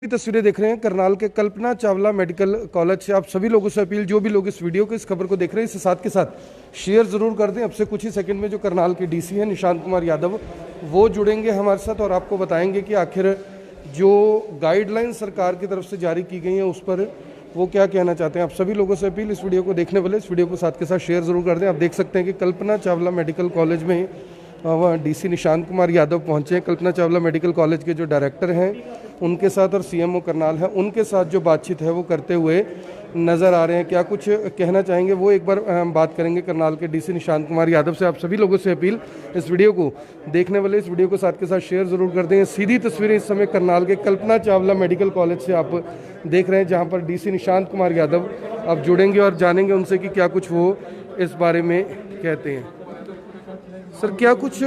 तस्वीरें देख रहे हैं करनाल के कल्पना चावला मेडिकल कॉलेज से। आप सभी लोगों से अपील, जो भी लोग इस वीडियो को, इस खबर को देख रहे हैं, इसे साथ के साथ शेयर जरूर कर दें। अब से कुछ ही सेकंड में जो करनाल के डीसी हैं निशांत कुमार यादव, वो जुड़ेंगे हमारे साथ और आपको बताएंगे कि आखिर जो गाइडलाइन सरकार की तरफ से जारी की गई हैं उस पर वो क्या कहना चाहते हैं। आप सभी लोगों से अपील, इस वीडियो को देखने वाले इस वीडियो को साथ के साथ शेयर जरूर कर दें। आप देख सकते हैं कि कल्पना चावला मेडिकल कॉलेज में वहाँ डीसी निशांत कुमार यादव पहुंचे हैं। कल्पना चावला मेडिकल कॉलेज के जो डायरेक्टर हैं उनके साथ और सीएमओ करनाल है उनके साथ जो बातचीत है वो करते हुए नज़र आ रहे हैं। क्या कुछ कहना चाहेंगे वो एक बार हम बात करेंगे करनाल के डीसी निशांत कुमार यादव से। आप सभी लोगों से अपील, इस वीडियो को देखने वाले इस वीडियो को साथ के साथ शेयर जरूर कर दें। सीधी तस्वीरें इस समय करनाल के कल्पना चावला मेडिकल कॉलेज से आप देख रहे हैं, जहाँ पर डीसी निशांत कुमार यादव अब जुड़ेंगे और जानेंगे उनसे कि क्या कुछ वो इस बारे में कहते हैं। सर, क्या कुछ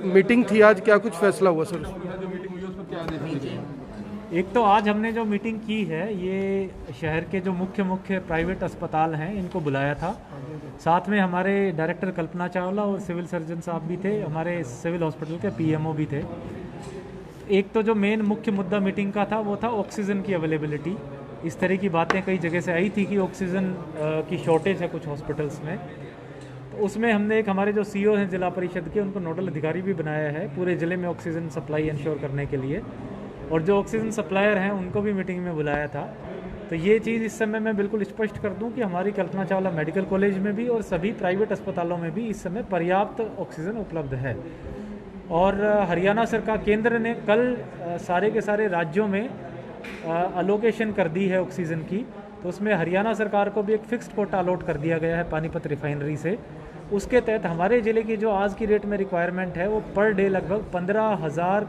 मीटिंग थी आज, क्या कुछ फैसला हुआ सर? एक तो आज हमने जो मीटिंग की है ये शहर के जो मुख्य प्राइवेट अस्पताल हैं इनको बुलाया था। साथ में हमारे डायरेक्टर कल्पना चावला और सिविल सर्जन साहब भी थे, हमारे सिविल हॉस्पिटल के पीएमओ भी थे। एक तो जो मेन मुख्य मुद्दा मीटिंग का था वो था ऑक्सीजन की अवेलेबिलिटी। इस तरह की बातें कई जगह से आई थी कि ऑक्सीजन की शॉर्टेज है कुछ हॉस्पिटल्स में। तो उसमें हमने एक हमारे जो सीईओ हैं जिला परिषद के, उनको नोडल अधिकारी भी बनाया है पूरे ज़िले में ऑक्सीजन सप्लाई इंश्योर करने के लिए, और जो ऑक्सीजन सप्लायर हैं उनको भी मीटिंग में बुलाया था। तो ये चीज़ इस समय मैं बिल्कुल स्पष्ट कर दूं कि हमारी कल्पना चावला मेडिकल कॉलेज में भी और सभी प्राइवेट अस्पतालों में भी इस समय पर्याप्त ऑक्सीजन उपलब्ध है। और हरियाणा सरकार, केंद्र ने कल सारे के सारे राज्यों में अलोकेशन कर दी है ऑक्सीजन की। तो उसमें हरियाणा सरकार को भी एक फिक्स्ड कोटा अलॉट कर दिया गया है पानीपत रिफाइनरी से। उसके तहत हमारे ज़िले की जो आज की रेट में रिक्वायरमेंट है वो पर डे लगभग 15,000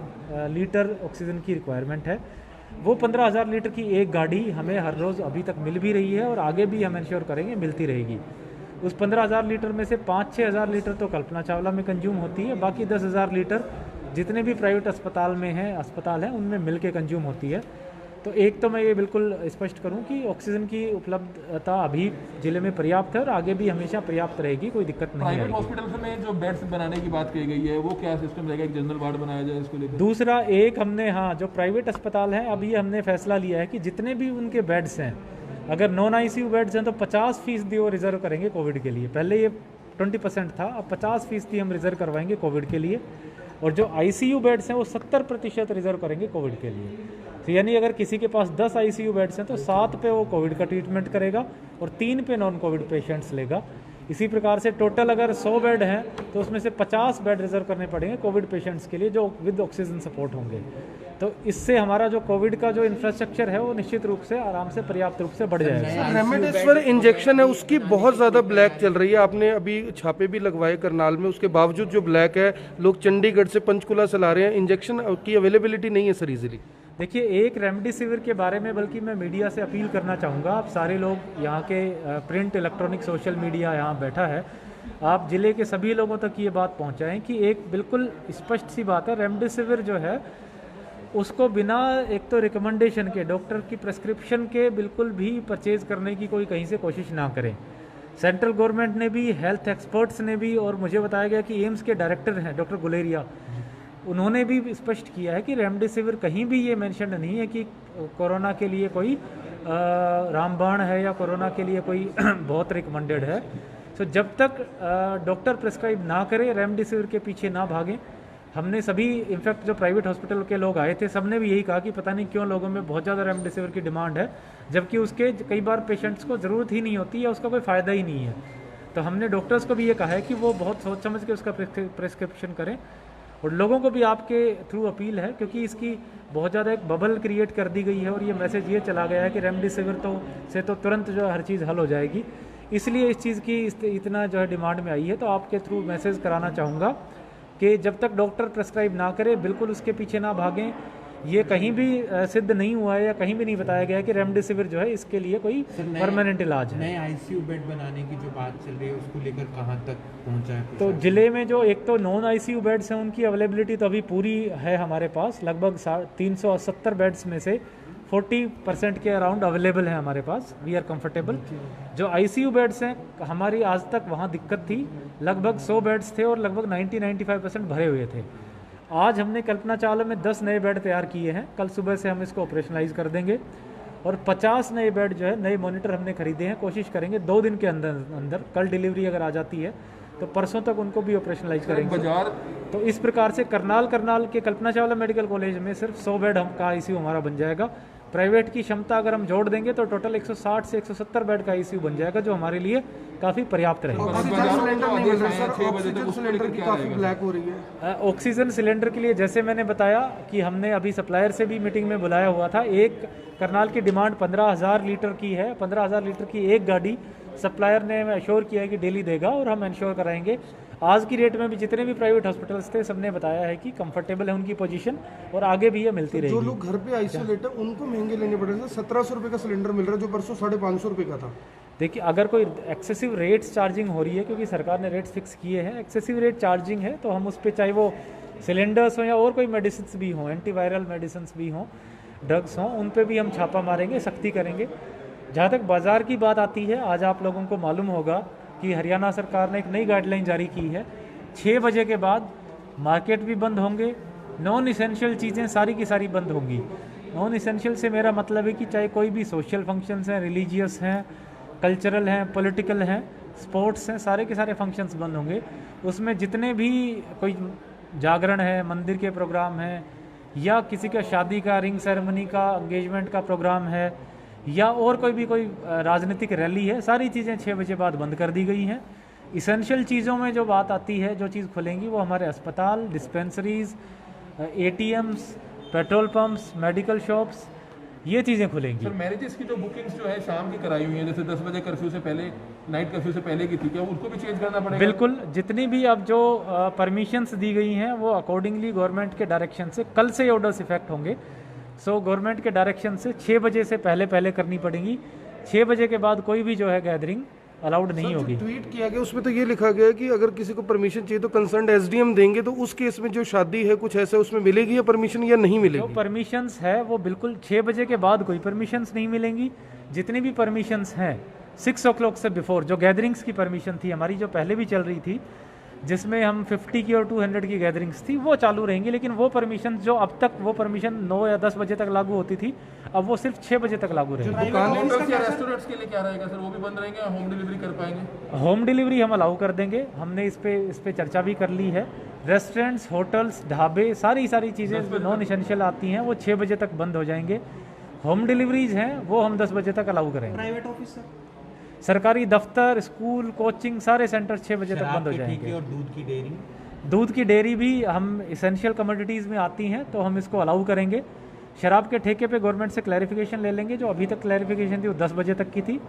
लीटर ऑक्सीजन की रिक्वायरमेंट है। वो 15,000 लीटर की एक गाड़ी हमें हर रोज़ अभी तक मिल भी रही है और आगे भी हम इंश्योर करेंगे मिलती रहेगी। उस 15,000 लीटर में से 5-6 हज़ार लीटर तो कल्पना चावला में कंज्यूम होती है, बाकी 10,000 लीटर जितने भी प्राइवेट अस्पताल हैं उनमें मिल के कंज्यूम होती है। तो एक तो मैं ये बिल्कुल स्पष्ट करूं कि ऑक्सीजन की उपलब्धता अभी जिले में पर्याप्त है और आगे भी हमेशा पर्याप्त रहेगी, कोई दिक्कत नहीं है। प्राइवेट हॉस्पिटल में जो बेड्स बनाने की बात की गई है वो क्या सिस्टम रहेगा, एक जनरल वार्ड बनाया जाए इसको लेकर? दूसरा एक हमने जो प्राइवेट अस्पताल हैं अभी हमने फैसला लिया है कि जितने भी उनके बेड्स हैं, अगर नॉन आईसीयू बेड्स हैं तो 50% वो रिजर्व करेंगे कोविड के लिए। पहले ये 20% था, अब 50% हम रिजर्व करवाएंगे कोविड के लिए। और जो आईसीयू बेड्स हैं वो 70% रिजर्व करेंगे कोविड के लिए। तो यानी अगर किसी के पास 10 आईसीयू बेड्स हैं तो 7 पे वो कोविड का ट्रीटमेंट करेगा और 3 पे नॉन कोविड पेशेंट्स लेगा। इसी प्रकार से टोटल अगर 100 बेड हैं तो उसमें से 50 बेड रिजर्व करने पड़ेंगे कोविड पेशेंट्स के लिए जो विद ऑक्सीजन सपोर्ट होंगे। तो इससे हमारा जो कोविड का जो इंफ्रास्ट्रक्चर है वो निश्चित रूप से आराम से पर्याप्त रूप से बढ़ जाएगा। रेमडेसिविर इंजेक्शन है उसकी बहुत ज़्यादा ब्लैक चल रही है, आपने अभी छापे भी लगवाए करनाल में, उसके बावजूद जो ब्लैक है लोग चंडीगढ़ से पंचकुला से ला रहे हैं। इंजेक्शन की अवेलेबिलिटी नहीं है सर इजीली। देखिए, एक रेमडेसिविर के बारे में बल्कि मैं मीडिया से अपील करना चाहूँगा। आप सारे लोग यहाँ के प्रिंट, इलेक्ट्रॉनिक, सोशल मीडिया यहाँ बैठा है, आप ज़िले के सभी लोगों तक ये बात पहुँचाएं कि एक बिल्कुल स्पष्ट सी बात है, रेमडेसिविर जो है उसको बिना एक तो रिकमेंडेशन के, डॉक्टर की प्रेस्क्रिप्शन के बिल्कुल भी परचेज़ करने की कोई कहीं से कोशिश ना करें। सेंट्रल गवर्नमेंट ने भी, हेल्थ एक्सपर्ट्स ने भी, और मुझे बताया गया कि एम्स के डायरेक्टर हैं डॉक्टर गुलेरिया, उन्होंने भी स्पष्ट किया है कि रेमडेसिविर कहीं भी ये मेंशन नहीं है कि कोरोना के लिए कोई रामबाण है या कोरोना के लिए कोई बहुत रिकमेंडेड है। तो जब तक डॉक्टर प्रेस्क्राइब ना करे, रेमडेसिविर के पीछे ना भागें। हमने सभी, इनफैक्ट जो प्राइवेट हॉस्पिटल के लोग आए थे सबने भी यही कहा कि पता नहीं क्यों लोगों में बहुत ज़्यादा रेमडेसिविर की डिमांड है, जबकि उसके कई बार पेशेंट्स को ज़रूरत ही नहीं होती या उसका कोई फ़ायदा ही नहीं है। तो हमने डॉक्टर्स को भी ये कहा है कि वो बहुत सोच समझ के उसका प्रेस्क्रिप्शन करें। और लोगों को भी आपके थ्रू अपील है, क्योंकि इसकी बहुत ज़्यादा एक बबल क्रिएट कर दी गई है और ये मैसेज ये चला गया है कि रेमडेसिविर से तुरंत जो है हर चीज़ हल हो जाएगी, इसलिए इस चीज़ की इतना जो है डिमांड में आई है। तो आपके थ्रू मैसेज कराना चाहूँगा कि जब तक डॉक्टर प्रेस्क्राइब ना करे बिल्कुल उसके पीछे ना भागें। ये कहीं भी सिद्ध नहीं हुआ है या कहीं भी नहीं बताया गया है कि रेमडेसिविर जो है इसके लिए कोई परमानेंट इलाज है। नए आईसीयू बेड बनाने की जो बात चल रही है उसको लेकर कहाँ तक पहुँचा है? तो जिले में जो एक तो नॉन आईसीयू बेड्स हैं उनकी अवेलेबिलिटी तो अभी पूरी है हमारे पास, लगभग 370 बेड्स में से 40% के अराउंड अवेलेबल है हमारे पास। We are comfortable. जो आईसीयू बेड्स हैं हमारी आज तक वहाँ दिक्कत थी, लगभग 100 बेड्स थे और लगभग 90-95% भरे हुए थे। आज हमने कल्पना चावला में 10 नए बेड तैयार किए हैं, कल सुबह से हम इसको ऑपरेशनलाइज कर देंगे। और 50 नए बेड जो है, नए मॉनिटर हमने खरीदे हैं, कोशिश करेंगे 2 दिन के अंदर कल डिलीवरी अगर आ जाती है तो परसों तक उनको भी ऑपरेशनलाइज करेंगे। बाजार तो इस प्रकार से करनाल के कल्पना चावला मेडिकल कॉलेज में सिर्फ 100 बेड का आईसीयू हमारा बन जाएगा। प्राइवेट की क्षमता अगर हम जोड़ देंगे तो टोटल 160 से 170 बेड का आईसीयू बन जाएगा, जो हमारे लिए काफ़ी पर्याप्त रहेगा। ऑक्सीजन सिलेंडर नहीं मिल रहा सर, ऑक्सीजन सिलेंडर की काफ़ी ब्लैक हो रही है। ऑक्सीजन सिलेंडर के लिए जैसे मैंने बताया कि हमने अभी सप्लायर से भी मीटिंग में बुलाया हुआ था। एक करनाल की डिमांड 15,000 लीटर की है, 15,000 लीटर की एक गाड़ी सप्लायर ने एश्योर किया है कि डेली देगा और हम एंश्योर कराएंगे। आज की डेट में भी जितने भी प्राइवेट हॉस्पिटल्स थे सबने बताया है कि कंफर्टेबल है उनकी पोजीशन और आगे भी ये मिलती रहेगी। जो लोग घर पे आइसोलेट है उनको महंगे लेने पड़ रहे हैं। 1700 रुपये का सिलेंडर मिल रहा है जो परसों 550 रुपये का था। देखिए, अगर कोई एक्सेसिव रेट्स चार्जिंग हो रही है, क्योंकि सरकार ने रेट्स फिक्स किए हैं, एक्सेसिव रेट चार्जिंग है तो हम उस पर, चाहे वो सिलेंडर्स हो या और कोई मेडिसिन भी हों, एंटीवायरल मेडिसिन भी हों, ड्रग्स हों, उन पे भी हम छापा मारेंगे, सख्ती करेंगे। जहाँ तक बाज़ार की बात आती है, आज आप लोगों को मालूम होगा कि हरियाणा सरकार ने एक नई गाइडलाइन जारी की है। 6 बजे के बाद मार्केट भी बंद होंगे, नॉन इसेंशियल चीज़ें सारी की सारी बंद होंगी। नॉन इसेंशियल से मेरा मतलब है कि चाहे कोई भी सोशल फंक्शंस हैं, रिलीजियस हैं, कल्चरल हैं, पॉलिटिकल हैं, स्पोर्ट्स हैं, सारे के सारे फंक्शंस बंद होंगे। उसमें जितने भी कोई जागरण है, मंदिर के प्रोग्राम हैं, या किसी का शादी का, रिंग सेरेमनी का, एंगेजमेंट का प्रोग्राम है, या और कोई राजनीतिक रैली है, सारी चीज़ें 6 बजे बाद बंद कर दी गई हैं। इसेंशियल चीज़ों में जो बात आती है, जो चीज़ खुलेंगी वो हमारे अस्पताल, dispensaries, ATMs, petrol pumps, medical shops, ये चीज़ें खुलेंगी। सर, मैरिजेस की जो बुकिंग्स जो है शाम की कराई हुई है, जैसे 10 बजे कर्फ्यू से पहले, नाइट कर्फ्यू से पहले की थी, क्या उनको भी चेंज करना पड़ेगा? बिल्कुल, जितनी भी अब जो परमिशंस दी गई हैं वो अकॉर्डिंगली गवर्नमेंट के डायरेक्शन से कल से ऑर्डर्स इफेक्ट होंगे। सो गवर्नमेंट के डायरेक्शन से 6 बजे से पहले करनी पड़ेगी। 6 बजे के बाद कोई भी जो है गैदरिंग अलाउड नहीं होगी। ट्वीट किया गया उसमें तो ये लिखा गया है कि अगर किसी को परमिशन चाहिए तो कंसर्न SDM देंगे, तो उस केस में जो शादी है कुछ ऐसा उसमें मिलेगी या परमिशन या नहीं जो मिलेगी? परमिशंस है वो बिल्कुल 6 बजे के बाद कोई परमिशंस नहीं मिलेंगी। जितनी भी परमिशंस हैं 6 o'clock से बिफोर, जो गैदरिंग्स की परमिशन थी हमारी, जो पहले भी चल रही थी, जिसमें हम 50 की और 200 की गैदरिंग्स थी, वो चालू रहेंगी। लेकिन वो परमिशन जो अब तक वो परमिशन 9 या 10 बजे तक लागू होती थी, अब वो सिर्फ 6 बजे तक लागू रहेगी। होटल्स या रेस्टोरेंट्स के लिए क्या रहेगा सर? वो भी बंद रहेंगे या होम डिलीवरी कर पाएंगे? होम डिलीवरी हम अलाउ कर देंगे, हमने इस पे चर्चा भी कर ली है। रेस्टोरेंट्स, होटल्स, ढाबे, सारी चीज़ें नॉन इसेंशियल आती हैं वो 6 बजे तक बंद हो जाएंगे। होम डिलीवरीज हैं वो हम 10 बजे तक अलाउ करेंगे। प्राइवेट ऑफिस सर, सरकारी दफ्तर, स्कूल, कोचिंग, सारे सेंटर 6 बजे तक बंद हो शराब के ठेके जाएंगे। और दूध की डेयरी, दूध की डेयरी भी हम इसेंशियल कमोडिटीज़ में आती हैं तो हम इसको अलाउ करेंगे। शराब के ठेके पे गवर्नमेंट से क्लैरिफिकेशन ले लेंगे, जो अभी तक क्लैरिफिकेशन थी वो 10 बजे तक की थी।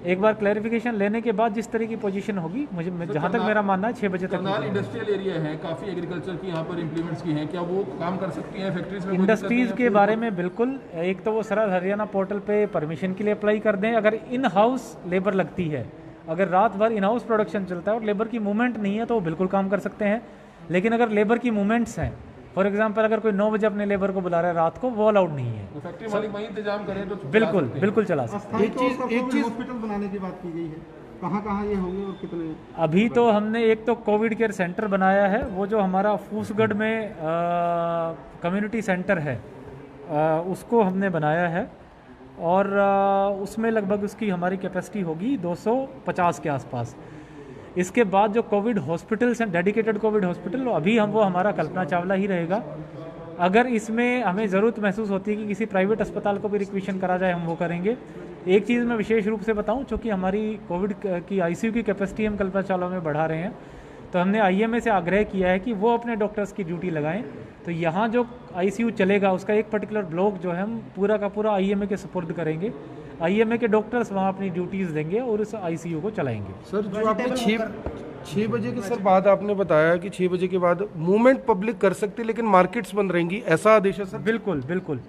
एक बार क्लैरिफिकेशन लेने के बाद जिस तरह की पोजीशन होगी, मुझे जहाँ तक मेरा मानना है 6 बजे तक। करनाल इंडस्ट्रियल एरिया है, काफ़ी एग्रीकल्चर की यहाँ पर इम्प्लीमेंट्स की हैं, क्या वो काम कर सकती हैं फैक्ट्रीज में? इंडस्ट्रीज़ के बारे में बिल्कुल, एक तो वो सरल हरियाणा पोर्टल पे परमिशन के लिए अप्लाई कर दें। अगर इन हाउस लेबर लगती है, अगर रात भर इन हाउस प्रोडक्शन चलता है और लेबर की मूवमेंट नहीं है तो वो बिल्कुल काम कर सकते हैं। लेकिन अगर लेबर की मूवमेंट्स हैं, फॉर एग्जांपल अगर कोई 9 बजे अपने लेबर को बुला रहा है रात को, वो अलाउड नहीं है। फैक्ट्री मालिक वहीं इंतजाम करें तो बिल्कुल चला सकते हैं। एक चीज हॉस्पिटल बनाने की बात की गई है, कहाँ ये होंगे और कितने? अभी तो हमने एक तो कोविड केयर सेंटर बनाया है, वो जो हमारा फूसगढ़ में कम्युनिटी सेंटर है, उसको हमने बनाया है और उसमें लगभग उसकी हमारी कैपेसिटी होगी 250 के आसपास। इसके बाद जो कोविड हॉस्पिटल्स हैं, डेडिकेटेड कोविड हॉस्पिटल, अभी वो हमारा कल्पना चावला ही रहेगा। अगर इसमें हमें ज़रूरत महसूस होती है कि किसी प्राइवेट अस्पताल को भी रिक्वेशन करा जाए, हम वो करेंगे। एक चीज़ मैं विशेष रूप से बताऊं, चूँकि हमारी कोविड की ICU की कैपेसिटी हम कल्पना चावला में बढ़ा रहे हैं, तो हमने IMA से आग्रह किया है कि वो अपने डॉक्टर्स की ड्यूटी लगाएं। तो यहाँ जो ICU चलेगा उसका एक पर्टिकुलर ब्लॉक जो है हम पूरा का पूरा IMA के सुपुर्द करेंगे। IMA के डॉक्टर्स वहाँ अपनी ड्यूटीज़ देंगे और उस ICU को चलाएंगे। सर, जो आपने 6 बजे के सर बाद आपने बताया कि 6 बजे के बाद मूवमेंट पब्लिक कर सकती है लेकिन मार्केट्स बंद रहेंगी, ऐसा आदेश है सर? बिल्कुल।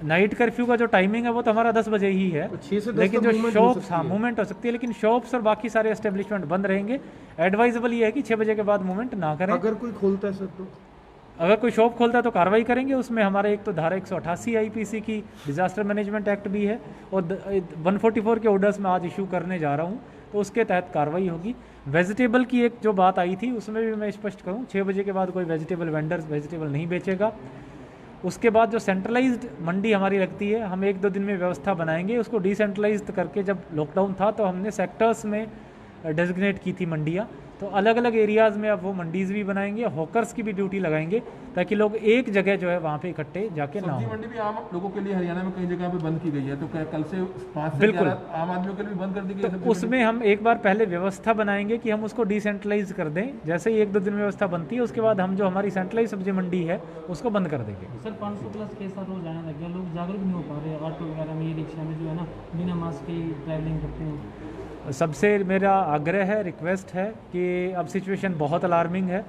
नाइट कर्फ्यू का जो टाइमिंग है वो तो हमारा 10 बजे ही है, 6 से 10 लेकिन तक जो movement हो शॉप्स, सकती हाँ है। मूवमेंट हो सकती है, लेकिन शॉप्स और बाकी सारे एस्टेब्लिशमेंट बंद रहेंगे। एडवाइजेबल ये है कि 6 बजे के बाद मूवमेंट ना करें। अगर कोई खोलता है सर तो? अगर कोई शॉप खोलता है तो कार्रवाई करेंगे। उसमें हमारे एक तो धारा 188 IPC की डिजास्टर मैनेजमेंट एक्ट भी है और 144 के ऑर्डर्स मैं आज इशू करने जा रहा हूँ, तो उसके तहत कार्रवाई होगी। वेजिटेबल की एक जो बात आई थी उसमें भी मैं स्पष्ट करूँ, 6 बजे के बाद कोई वेजिटेबल वेंडर्स वेजिटेबल नहीं बेचेगा। उसके बाद जो सेंट्रलाइज्ड मंडी हमारी लगती है, हम 1-2 दिन में व्यवस्था बनाएंगे। उसको डिसेंट्रलाइज्ड करके, जब लॉकडाउन था तो हमने सेक्टर्स में डेजिग्नेट की थी मंडियाँ, तो अलग अलग एरियाज़ में अब वो मंडीज़ भी बनाएंगे, हॉकर्स की भी ड्यूटी लगाएंगे ताकि लोग एक जगह जो है वहाँ पे इकट्ठे जाके ना सब्जी हो। मंडी भी आम लोगों के लिए हरियाणा में कई जगह पे बंद की गई है, तो क्या कल से 5 से बिल्कुल। 11 आम आदमियों के लिए भी बंद कर दी गई है तो सब्जी उसमें हम एक बार पहले व्यवस्था बनाएंगे कि हम उसको डिसेंट्रलाइज कर दें। जैसे ही 1-2 दिन में व्यवस्था बनती है, उसके बाद हम जो हमारी सेंट्रलाइज सब्जी मंडी है उसको बंद कर देंगे। सर 500 प्लस केस हर रोज आने लग गया, लोग जागरूक नहीं हो पा रहे। ऑटो वगैरह में, रिक्शा में जो है ना, बिना मास्क के ट्रैवलिंग करते हैं। सबसे मेरा आग्रह है, रिक्वेस्ट है कि अब सिचुएशन बहुत अलार्मिंग है।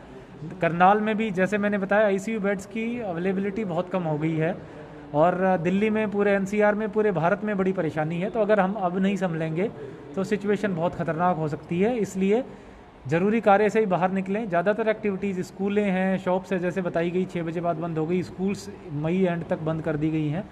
करनाल में भी जैसे मैंने बताया आईसीयू बेड्स की अवेलेबिलिटी बहुत कम हो गई है, और दिल्ली में, पूरे एनसीआर में, पूरे भारत में बड़ी परेशानी है। तो अगर हम अब नहीं संभलेंगे तो सिचुएशन बहुत ख़तरनाक हो सकती है। इसलिए ज़रूरी कार्य से ही बाहर निकलें। ज़्यादातर एक्टिविटीज़, स्कूलें हैं, शॉप्स है, जैसे बताई गई 6 बजे बाद बंद हो गई, स्कूल्स मई एंड तक बंद कर दी गई हैं।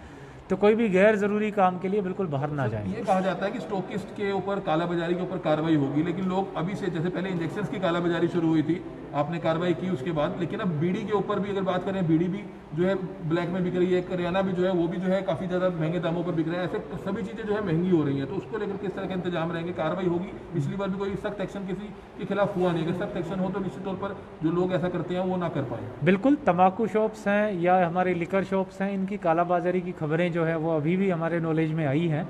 तो कोई भी गैर ज़रूरी काम के लिए बिल्कुल बाहर ना जाएं। ये कहा जाता है कि स्टॉकिस्ट के ऊपर कालाबाजारी के ऊपर कार्रवाई होगी, लेकिन लोग अभी से, जैसे पहले इंजेक्शंस की कालाबाजारी शुरू हुई थी, आपने कार्रवाई की उसके बाद, लेकिन अब बीड़ी के ऊपर भी अगर बात करें, बीड़ी भी जो है ब्लैक में बिक रही है, करियाना भी जो है वो भी जो है काफ़ी ज़्यादा महंगे दामों पर बिक रहा है। ऐसे सभी चीज़ें जो है महंगी हो रही हैं, तो उसको लेकर किस तरह के इंतजाम रहेंगे, कार्रवाई होगी? पिछली बार भी कोई सख्त एक्शन किसी के खिलाफ हुआ नहीं, अगर सख्त एक्शन हो तो निश्चित तौर पर जो लोग ऐसा करते हैं वो ना कर पाए। बिल्कुल, तंबाकू शॉप्स हैं या हमारे लिकर शॉप्स हैं, इनकी कालाबाजारी की खबरें जो है वो अभी भी हमारे नॉलेज में आई हैं।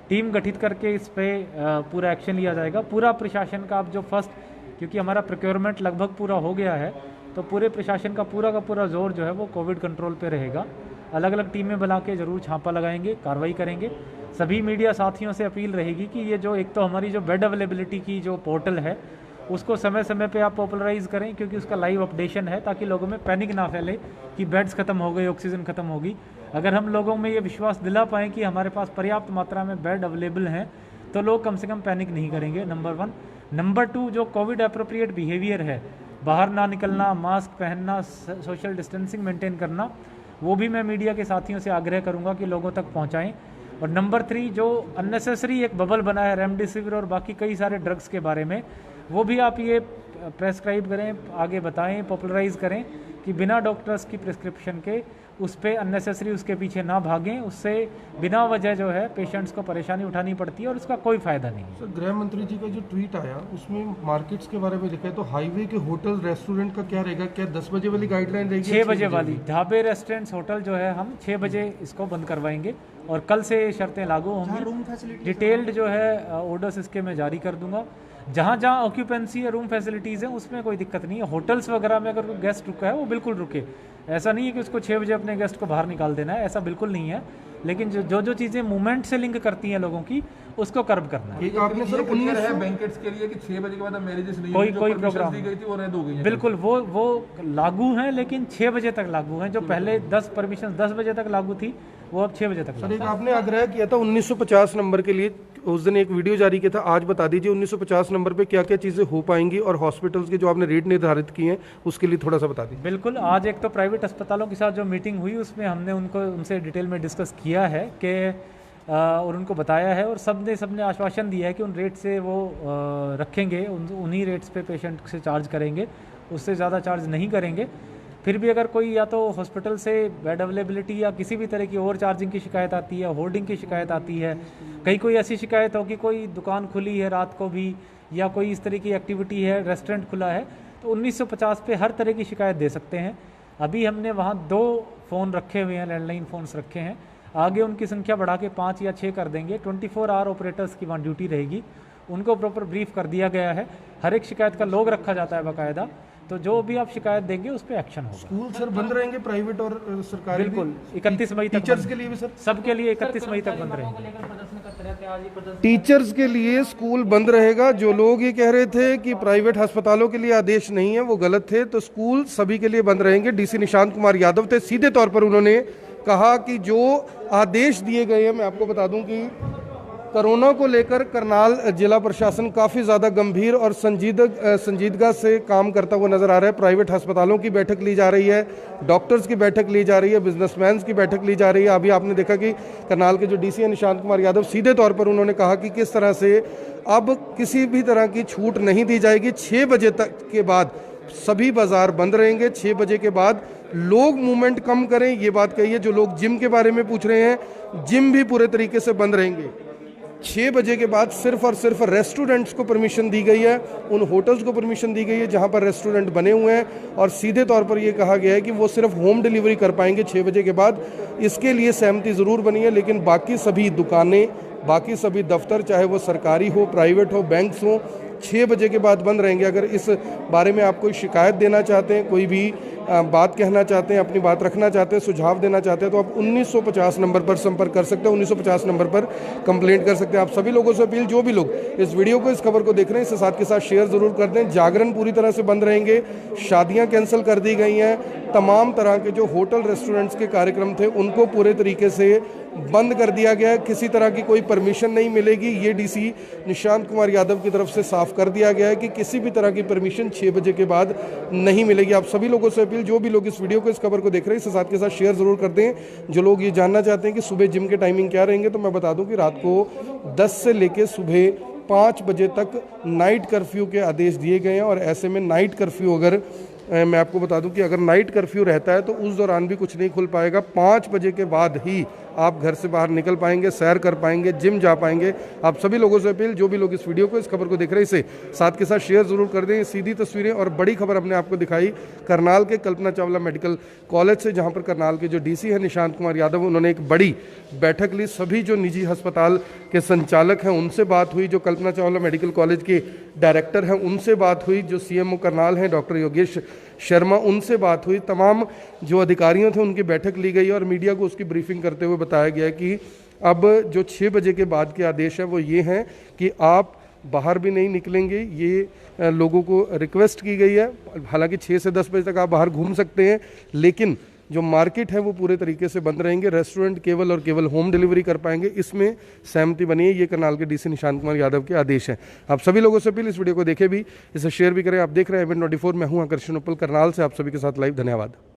टीम गठित करके इस पे पूरा एक्शन लिया जाएगा। पूरा प्रशासन का अब जो फर्स्ट, क्योंकि हमारा प्रोक्योरमेंट लगभग पूरा हो गया है, तो पूरे प्रशासन का पूरा जोर जो है वो कोविड कंट्रोल पे रहेगा। अलग अलग टीमें बना के ज़रूर छापा लगाएंगे, कार्रवाई करेंगे। सभी मीडिया साथियों से अपील रहेगी कि ये जो एक तो हमारी जो बेड अवेलेबिलिटी की जो पोर्टल है उसको समय समय पे आप पॉपुलराइज करें, क्योंकि उसका लाइव अपडेशन है, ताकि लोगों में पैनिक ना फैले कि बेड्स ख़त्म हो गए, ऑक्सीजन ख़त्म होगी। अगर हम लोगों में ये विश्वास दिला पाएँ कि हमारे पास पर्याप्त मात्रा में बेड अवेलेबल हैं, तो लोग कम से कम पैनिक नहीं करेंगे, नंबर 1। नंबर 2, जो कोविड अप्रोप्रिएट बिहेवियर है, बाहर ना निकलना, मास्क पहनना, सोशल डिस्टेंसिंग मेंटेन करना, वो भी मैं मीडिया के साथियों से आग्रह करूंगा कि लोगों तक पहुंचाएं। और नंबर 3, जो अननेसेसरी एक बबल बना है रेमडेसिविर और बाकी कई सारे ड्रग्स के बारे में, वो भी आप ये प्रेस्क्राइब करें, आगे बताएं, पॉपुलराइज करें कि बिना डॉक्टर्स की प्रिस्क्रिप्शन के उस पर अननेसेसरी उसके पीछे ना भागें। उससे बिना वजह जो है पेशेंट्स को परेशानी उठानी पड़ती है और उसका कोई फ़ायदा नहीं है। सर, गृह मंत्री जी का जो ट्वीट आया उसमें मार्केट्स के बारे में लिखा है, तो हाईवे के होटल रेस्टोरेंट का क्या रहेगा? क्या 10 बजे वाली गाइडलाइन रहेगी? 6 बजे वाली ढाबे, रेस्टोरेंट्स, होटल जो है हम 6 बजे इसको बंद करवाएंगे और कल से शर्तें लागू होंगी। डिटेल्ड जो है ऑर्डर्स इसके मैं जारी कर दूंगा। जहाँ जहाँ ऑक्यूपेंसी या रूम फैसिलिटीज़ हैं उसमें कोई दिक्कत नहीं है। होटल्स वगैरह में अगर कोई गेस्ट रुका है वो बिल्कुल रुके, ऐसा नहीं है कि उसको 6 बजे अपने गेस्ट को बाहर निकाल देना है, ऐसा बिल्कुल नहीं है। लेकिन जो चीज़ें मूवमेंट से लिंक करती हैं लोगों की, उसको कर्ब करना है। एक आपने सर क्लियर है बैंकेट्स के लिए कि 6 बजे के बाद मैरिजेस नहीं कोई होंगी, जो प्रोग्राम दी गई थी वो रद्द हो गई है। बिल्कुल, वो लागू हैं, लेकिन 6 बजे तक लागू हैं। जो पहले 10 परमिशन 10 बजे तक लागू थी, वो अब 6 बजे तक। सर, एक आपने आग्रह किया था 1950 नंबर के लिए, उस दिन एक वीडियो जारी किया था, आज बता दीजिए 1950 नंबर पे क्या क्या चीज़ें हो पाएंगी, और हॉस्पिटल्स के जो आपने रेट निर्धारित किए हैं उसके लिए थोड़ा सा बता दीजिए। बिल्कुल, आज एक तो प्राइवेट अस्पतालों के साथ जो मीटिंग हुई उसमें हमने उनसे डिटेल में डिस्कस किया है कि और उनको बताया है, और सबने आश्वासन दिया है कि उन रेट से वो रखेंगे, उन्हीं रेट्स पे पेशेंट से चार्ज करेंगे, उससे ज़्यादा चार्ज नहीं करेंगे। फिर भी अगर कोई या तो हॉस्पिटल से बेड अवेलेबिलिटी या किसी भी तरह की ओवर चार्जिंग की शिकायत आती है, होर्डिंग की शिकायत आती है, कहीं कोई ऐसी शिकायत हो कि कोई दुकान खुली है रात को भी, या कोई इस तरह की एक्टिविटी है, रेस्टोरेंट खुला है, तो 1950 पे हर तरह की शिकायत दे सकते हैं। अभी हमने वहाँ 2 फ़ोन रखे हुए हैं, लैंडलाइन फ़ोन्स रखे हैं, आगे उनकी संख्या बढ़ा के 5 या 6 कर देंगे। 24 आवर ऑपरेटर्स की वहाँ ड्यूटी रहेगी, उनको प्रॉपर ब्रीफ कर दिया गया है। हर एक शिकायत का लॉग रखा जाता है बाकायदा, तो जो भी आप शिकायत देंगे उस पर एक्शन होगा। स्कूल सर बंद रहेंगे, प्राइवेट और सरकारी? बिल्कुल, 31 मई तक। टीचर्स के लिए भी सर? सबके लिए 31 मई तक बंद रहेंगे। टीचर्स के लिए स्कूल बंद रहेगा। जो लोग ये कह रहे थे कि प्राइवेट अस्पतालों के लिए आदेश नहीं है, वो गलत थे। तो स्कूल सभी के लिए बंद रहेंगे। डीसी निशांत कुमार यादव थे, सीधे तौर पर उन्होंने कहा कि जो आदेश दिए गए हैं, मैं आपको बता दूं कि कोरोना को लेकर करनाल जिला प्रशासन काफ़ी ज़्यादा गंभीर और संजीदगा से काम करता हुआ नज़र आ रहा है। प्राइवेट अस्पतालों की बैठक ली जा रही है, डॉक्टर्स की बैठक ली जा रही है, बिजनेसमैन की बैठक ली जा रही है। अभी आपने देखा कि करनाल के जो डीसी हैं निशांत कुमार यादव, सीधे तौर पर उन्होंने कहा कि किस तरह से अब किसी भी तरह की छूट नहीं दी जाएगी। 6 बजे तक के बाद सभी बाजार बंद रहेंगे। 6 बजे के बाद लोग मूवमेंट कम करें, ये बात कही है। जो लोग जिम के बारे में पूछ रहे हैं, जिम भी पूरे तरीके से बंद रहेंगे। 6 बजे के बाद सिर्फ और सिर्फ रेस्टोरेंट्स को परमिशन दी गई है, उन होटल्स को परमिशन दी गई है जहां पर रेस्टोरेंट बने हुए हैं, और सीधे तौर पर यह कहा गया है कि वो सिर्फ होम डिलीवरी कर पाएंगे 6 बजे के बाद। इसके लिए सहमति ज़रूर बनी है, लेकिन बाकी सभी दुकानें, बाकी सभी दफ्तर, चाहे वो सरकारी हो, प्राइवेट हो, बैंक्स हो, 6 बजे के बाद बंद रहेंगे। अगर इस बारे में आप कोई शिकायत देना चाहते हैं, कोई भी बात कहना चाहते हैं, अपनी बात रखना चाहते हैं, सुझाव देना चाहते हैं, तो आप 1950 नंबर पर संपर्क कर सकते हैं। 1950 नंबर पर कंप्लेंट कर सकते हैं। आप सभी लोगों से अपील, जो भी लोग इस वीडियो को, इस खबर को देख रहे हैं, इसे साथ के साथ शेयर ज़रूर कर दें। जागरण पूरी तरह से बंद रहेंगे, शादियाँ कैंसिल कर दी गई हैं, तमाम तरह के जो होटल रेस्टोरेंट्स के कार्यक्रम थे उनको पूरे तरीके से बंद कर दिया गया है। किसी तरह की कोई परमिशन नहीं मिलेगी, ये डीसी निशांत कुमार यादव की तरफ से साफ कर दिया गया है कि किसी भी तरह की परमिशन 6 बजे के बाद नहीं मिलेगी। आप सभी लोगों से अपील, जो भी लोग इस वीडियो को, इस खबर को देख रहे हैं, इसे साथ के साथ शेयर ज़रूर कर दें। जो लोग ये जानना चाहते हैं कि सुबह जिम के टाइमिंग क्या रहेंगे, तो मैं बता दूं कि रात को 10 से लेकर सुबह 5 बजे तक नाइट कर्फ्यू के आदेश दिए गए हैं। और ऐसे में नाइट कर्फ्यू, अगर मैं आपको बता दूं कि अगर नाइट कर्फ्यू रहता है तो उस दौरान भी कुछ नहीं खुल पाएगा। 5 बजे के बाद ही आप घर से बाहर निकल पाएंगे, सैर कर पाएंगे, जिम जा पाएंगे। आप सभी लोगों से अपील, जो भी लोग इस वीडियो को, इस खबर को देख रहे हैं, इसे साथ के साथ शेयर जरूर कर दें। सीधी तस्वीरें और बड़ी खबर हमने आपको दिखाई करनाल के कल्पना चावला मेडिकल कॉलेज से, जहां पर करनाल के जो डीसी हैं निशांत कुमार यादव, उन्होंने एक बड़ी बैठक ली। सभी जो निजी अस्पताल के संचालक हैं उनसे बात हुई, जो कल्पना चावला मेडिकल कॉलेज के डायरेक्टर हैं उनसे बात हुई, जो CMO करनाल हैं डॉक्टर योगेश शर्मा, उनसे बात हुई। तमाम जो अधिकारियों थे उनकी बैठक ली गई और मीडिया को उसकी ब्रीफिंग करते हुए बताया गया कि अब जो 6 बजे के बाद के आदेश है वो ये हैं कि आप बाहर भी नहीं निकलेंगे। ये लोगों को रिक्वेस्ट की गई है। हालांकि 6 से 10 बजे तक आप बाहर घूम सकते हैं, लेकिन जो मार्केट है वो पूरे तरीके से बंद रहेंगे। रेस्टोरेंट केवल और केवल होम डिलीवरी कर पाएंगे, इसमें सहमति बनी है। ये करनाल के डीसी निशांत कुमार यादव के आदेश हैं। आप सभी लोगों से अपील, इस वीडियो को देखें भी, इसे शेयर भी करें। आप देख रहे हैं Event 24, मैं हूं आकर्षण उपल करनाल से, आप सभी के साथ लाइव। धन्यवाद।